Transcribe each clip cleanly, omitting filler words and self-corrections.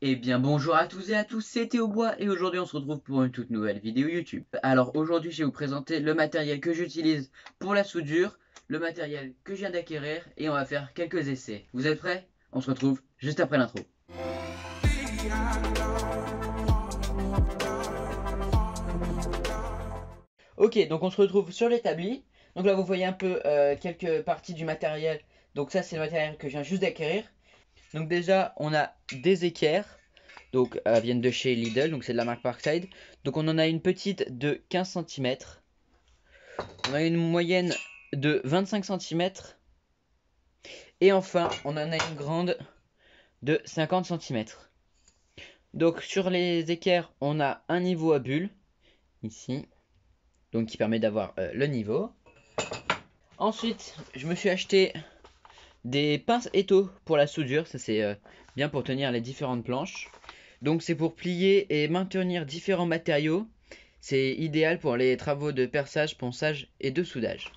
Eh bien bonjour à tous et à tous, c'est Théobois et aujourd'hui on se retrouve pour une toute nouvelle vidéo YouTube. Alors aujourd'hui je vais vous présenter le matériel que j'utilise pour la soudure, le matériel que je viens d'acquérir et on va faire quelques essais. Vous êtes prêts? On se retrouve juste après l'intro. Ok, donc on se retrouve sur l'établi. Donc là vous voyez un peu quelques parties du matériel. Donc ça c'est le matériel que je viens juste d'acquérir. Donc déjà on a des équerres. Donc elles viennent de chez Lidl, donc c'est de la marque Parkside. Donc on en a une petite de 15 cm. On a une moyenne de 25 cm. Et enfin on en a une grande de 50 cm. Donc sur les équerres on a un niveau à bulles, ici. Donc qui permet d'avoir le niveau. Ensuite je me suis acheté des pinces étaux pour la soudure. Ça c'est bien pour tenir les différentes planches. Donc c'est pour plier et maintenir différents matériaux. C'est idéal pour les travaux de perçage, ponçage et de soudage.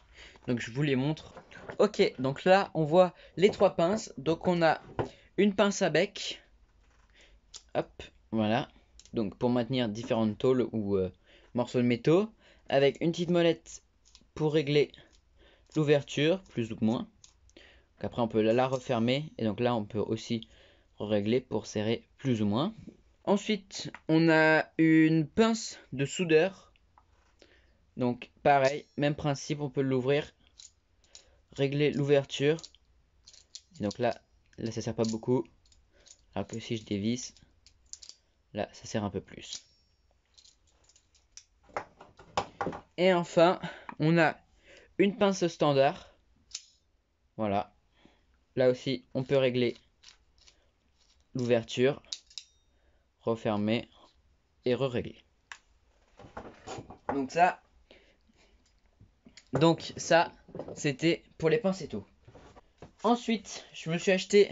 Donc je vous les montre. Ok, donc là on voit les trois pinces. Donc on a une pince à bec. Hop, voilà. Donc pour maintenir différentes tôles ou morceaux de métaux. Avec une petite molette pour régler l'ouverture, plus ou moins. Donc après on peut la refermer. Et donc là on peut aussi régler pour serrer plus ou moins. Ensuite, on a une pince de soudeur. Donc pareil, même principe, on peut l'ouvrir, régler l'ouverture. Donc là ça sert pas beaucoup. Alors que si je dévisse, là ça sert un peu plus. Et enfin, on a une pince standard. Voilà. Là aussi, on peut régler l'ouverture, refermer et re-régler. Donc ça, c'était pour les pinces et tout. Ensuite, je me suis acheté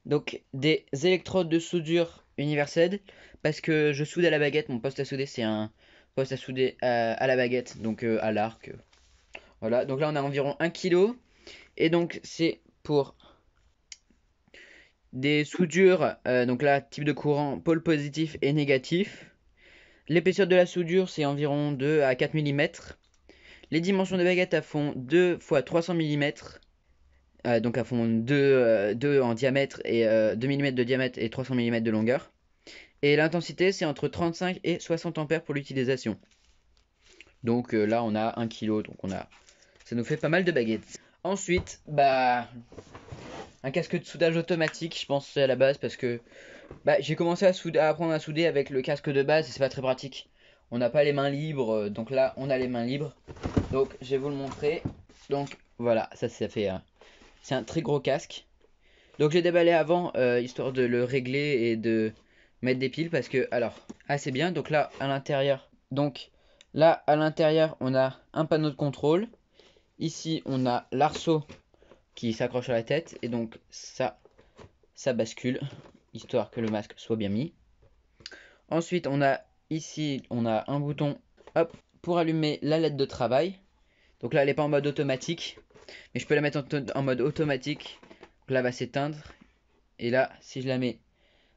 donc des électrodes de soudure universelles parce que je soude à la baguette. Mon poste à souder, c'est un poste à souder à la baguette, donc à l'arc. Voilà, donc là on a environ 1 kg. Et donc c'est pour des soudures, donc là type de courant pôle positif et négatif. L'épaisseur de la soudure c'est environ 2 à 4 mm. Les dimensions de baguette elles font 2 x 300 mm. Donc elles font 2 en diamètre et 2 mm de diamètre et 300 mm de longueur. Et l'intensité c'est entre 35 et 60 ampères pour l'utilisation. Donc là on a 1 kg, donc ça nous fait pas mal de baguettes. Ensuite, un casque de soudage automatique, je pense c'est à la base parce que j'ai commencé à apprendre à souder avec le casque de base et c'est pas très pratique. On n'a pas les mains libres, donc là on a les mains libres. Donc je vais vous le montrer. Donc voilà, ça fait c'est un très gros casque. Donc j'ai déballé avant histoire de le régler et de mettre des piles parce que alors c'est bien. Donc là à l'intérieur, on a un panneau de contrôle. Ici on a l'arceau qui s'accroche à la tête et donc ça bascule histoire que le masque soit bien mis. Ensuite on a ici un bouton hop pour allumer la LED de travail. Donc là elle n'est pas en mode automatique mais je peux la mettre en mode automatique. Donc là elle va s'éteindre et là si je la mets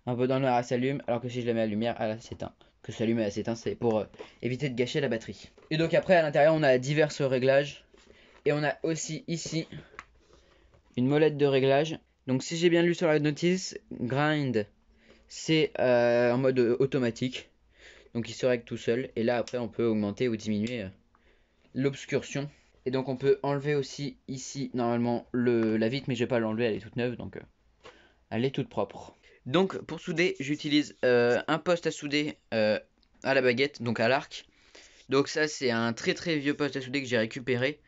un peu dans le noir elle s'allume alors que si je la mets à la lumière elle s'éteint. Que ça s'allume et elle s'éteint, c'est pour éviter de gâcher la batterie. Et donc après à l'intérieur on a divers réglages et on a aussi ici une molette de réglage. Donc si j'ai bien lu sur la notice, grind c'est en mode automatique. Donc il se règle tout seul. Et là après on peut augmenter ou diminuer l'obscursion. Et donc on peut enlever aussi ici normalement la vitre, mais je vais pas l'enlever, elle est toute neuve, donc elle est toute propre. Donc pour souder j'utilise un poste à souder à la baguette, donc à l'arc. Donc ça c'est un très très vieux poste à souder que j'ai récupéré.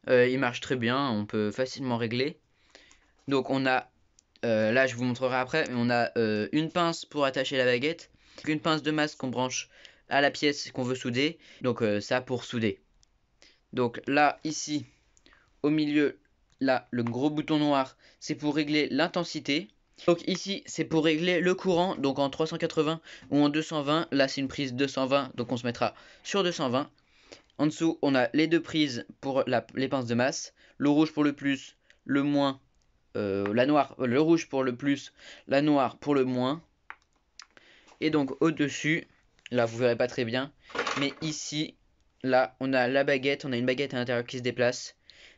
Il marche très bien, on peut facilement régler. Donc on a, là je vous montrerai après, mais on a une pince pour attacher la baguette, une pince de masse qu'on branche à la pièce qu'on veut souder, donc ça pour souder. Donc là ici au milieu, là le gros bouton noir c'est pour régler l'intensité. Donc ici c'est pour régler le courant, donc en 380 ou en 220, là c'est une prise 220 donc on se mettra sur 220. En dessous on a les deux prises pour les pinces de masse, le rouge pour le plus, le moins. Le rouge pour le plus, la noire pour le moins. Et donc au-dessus, là vous verrez pas très bien, mais ici, là on a la baguette, on a une baguette à l'intérieur qui se déplace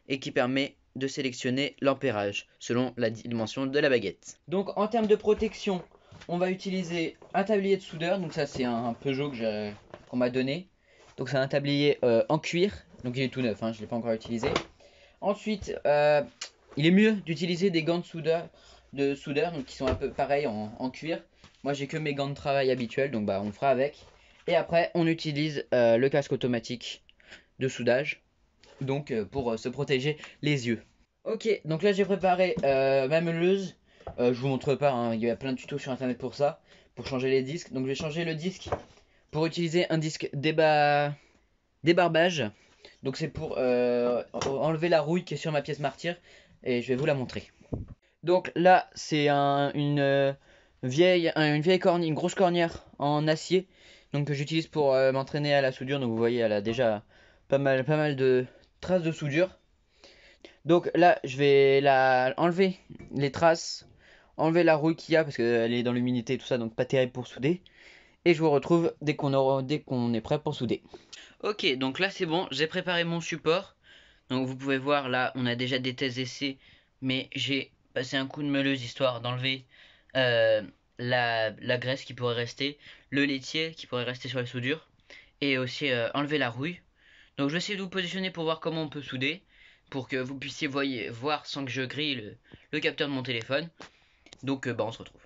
et qui permet de sélectionner l'ampérage selon la dimension de la baguette. Donc en termes de protection, on va utiliser un tablier de soudeur, donc ça c'est un Peugeot qu'on m'a donné. Donc c'est un tablier en cuir, donc il est tout neuf, hein, je ne l'ai pas encore utilisé. Ensuite, il est mieux d'utiliser des gants de soudeur donc qui sont un peu pareils en cuir. Moi j'ai que mes gants de travail habituels, donc bah on le fera avec. Et après on utilise le casque automatique de soudage, donc pour se protéger les yeux. Ok, donc là j'ai préparé ma meuleuse. Je vous montre pas, hein, il y a plein de tutos sur internet pour ça, pour changer les disques. Donc je vais changer le disque pour utiliser un disque débarbage. Donc c'est pour enlever la rouille qui est sur ma pièce martyre et je vais vous la montrer. Donc là c'est une vieille cornière, une grosse cornière en acier donc que j'utilise pour m'entraîner à la soudure. Donc vous voyez elle a déjà pas mal de traces de soudure. Donc là je vais enlever les traces, enlever la rouille qu'il y a parce qu'elle est dans l'humidité et tout ça, donc pas terrible pour souder. Et je vous retrouve dès qu'on est prêt pour souder. Ok, donc là c'est bon, j'ai préparé mon support. Donc vous pouvez voir là, on a déjà des tests d'essai, mais j'ai passé un coup de meuleuse histoire d'enlever euh, la graisse qui pourrait rester, le laitier qui pourrait rester sur la soudure, et aussi enlever la rouille. Donc je vais essayer de vous positionner pour voir comment on peut souder, pour que vous puissiez voir sans que je grille le capteur de mon téléphone. Donc bah on se retrouve.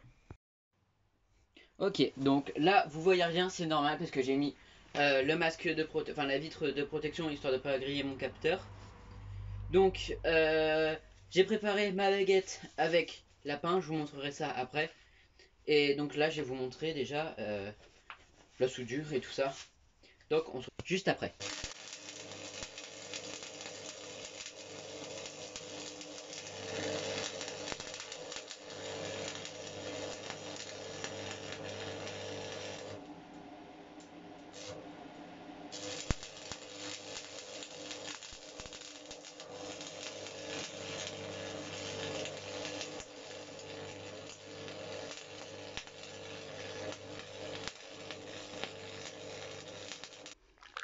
Ok, donc là vous voyez rien, c'est normal parce que j'ai mis le masque enfin la vitre de protection histoire de pas griller mon capteur. Donc j'ai préparé ma baguette avec la pain, je vous montrerai ça après. Et donc là je vais vous montrer déjà la soudure et tout ça. Donc on se retrouve juste après.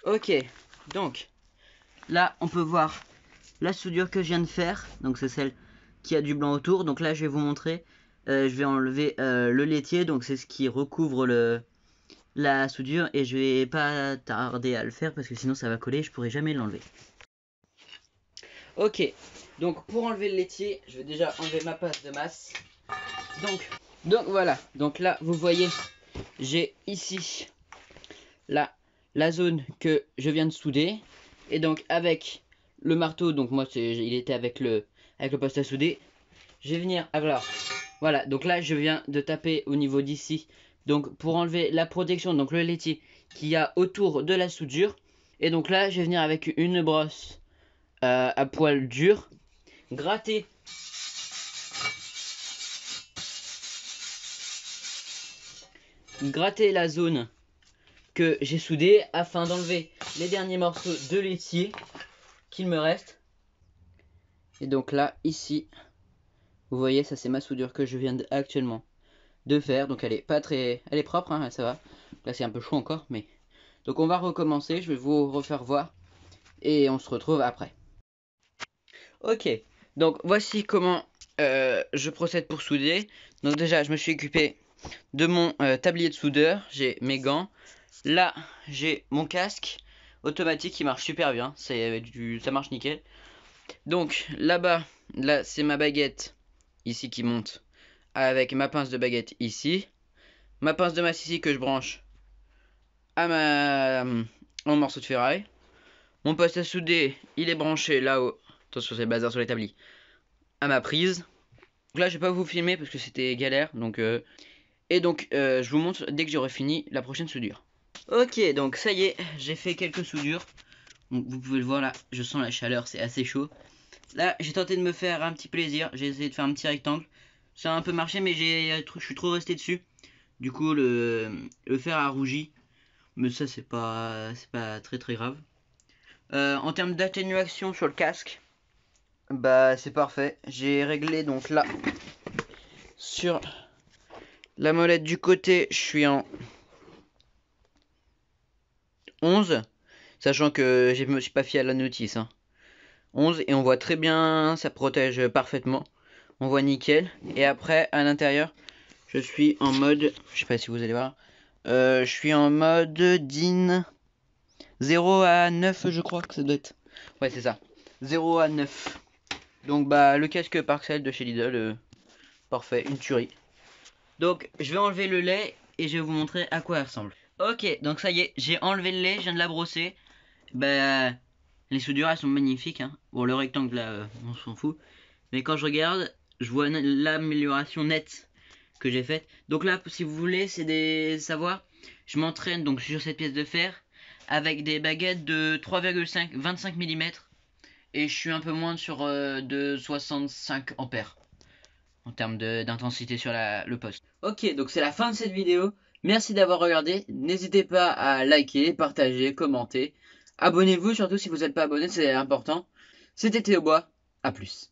Ok, donc là on peut voir la soudure que je viens de faire. Donc c'est celle qui a du blanc autour. Donc là je vais vous montrer. Je vais enlever le laitier. Donc c'est ce qui recouvre la soudure. Et je vais pas tarder à le faire parce que sinon ça va coller. Je pourrai jamais l'enlever. Ok, donc pour enlever le laitier, je vais déjà enlever ma passe de masse. Donc voilà, donc là vous voyez, j'ai ici la zone que je viens de souder. Et donc avec le marteau, donc moi il était avec le poste à souder. Je vais venir, alors voilà, donc là je viens de taper au niveau d'ici. Donc pour enlever la protection, donc le laitier qu'il y a autour de la soudure. Et donc là je vais venir avec une brosse à poil dur, gratter la zone que j'ai soudée afin d'enlever les derniers morceaux de laitier qu'il me reste. Et donc là ici vous voyez, ça c'est ma soudure que je viens actuellement de faire. Donc elle est pas très, elle est propre, hein, ça va. Là c'est un peu chaud encore, mais donc on va recommencer. Je vais vous refaire voir et on se retrouve après. Ok, donc voici comment je procède pour souder. Donc déjà je me suis occupé de mon tablier de soudeur, j'ai mes gants. Là j'ai mon casque automatique qui marche super bien, ça marche nickel. Donc là-bas, là c'est ma baguette ici qui monte avec ma pince de baguette ici, ma pince de masse ici que je branche à mon morceau de ferraille. Mon poste à souder il est branché là-haut, attention c'est le bazar sur l'établi, à ma prise. Donc là je vais pas vous filmer parce que c'était galère, donc et donc je vous montre dès que j'aurai fini la prochaine soudure. Ok, donc ça y est, j'ai fait quelques soudures. Donc vous pouvez le voir là, je sens la chaleur, c'est assez chaud. Là j'ai tenté de me faire un petit plaisir, j'ai essayé de faire un petit rectangle. Ça a un peu marché mais je suis trop resté dessus. Du coup le fer a rougi. Mais ça c'est pas très grave. En termes d'atténuation sur le casque, bah c'est parfait. J'ai réglé donc là sur La molette du côté, je suis en 11. Sachant que je me suis pas fié à la notice. 11 et on voit très bien, ça protège parfaitement. On voit nickel. Et après, à l'intérieur, je suis en mode, je sais pas si vous allez voir, je suis en mode DIN 0 à 9, je crois que ça doit être. Ouais, c'est ça. 0 à 9. Donc bah le casque Parcel de chez Lidl, parfait, une tuerie. Donc je vais enlever le lait et je vais vous montrer à quoi elle ressemble. Ok, donc ça y est, j'ai enlevé le lait, je viens de la brosser. Bah les soudures elles sont magnifiques. Bon, le rectangle là, on s'en fout. Mais quand je regarde, je vois l'amélioration nette que j'ai faite. Donc là, si vous voulez, c'est des savoir, je m'entraîne donc sur cette pièce de fer avec des baguettes de 3,5 25 mm et je suis un peu moins sur de 65 ampères en termes d'intensité sur le poste. Ok, donc c'est la fin de cette vidéo. Merci d'avoir regardé. N'hésitez pas à liker, partager, commenter. Abonnez-vous surtout si vous n'êtes pas abonné, c'est important. C'était Théo Bois. À plus.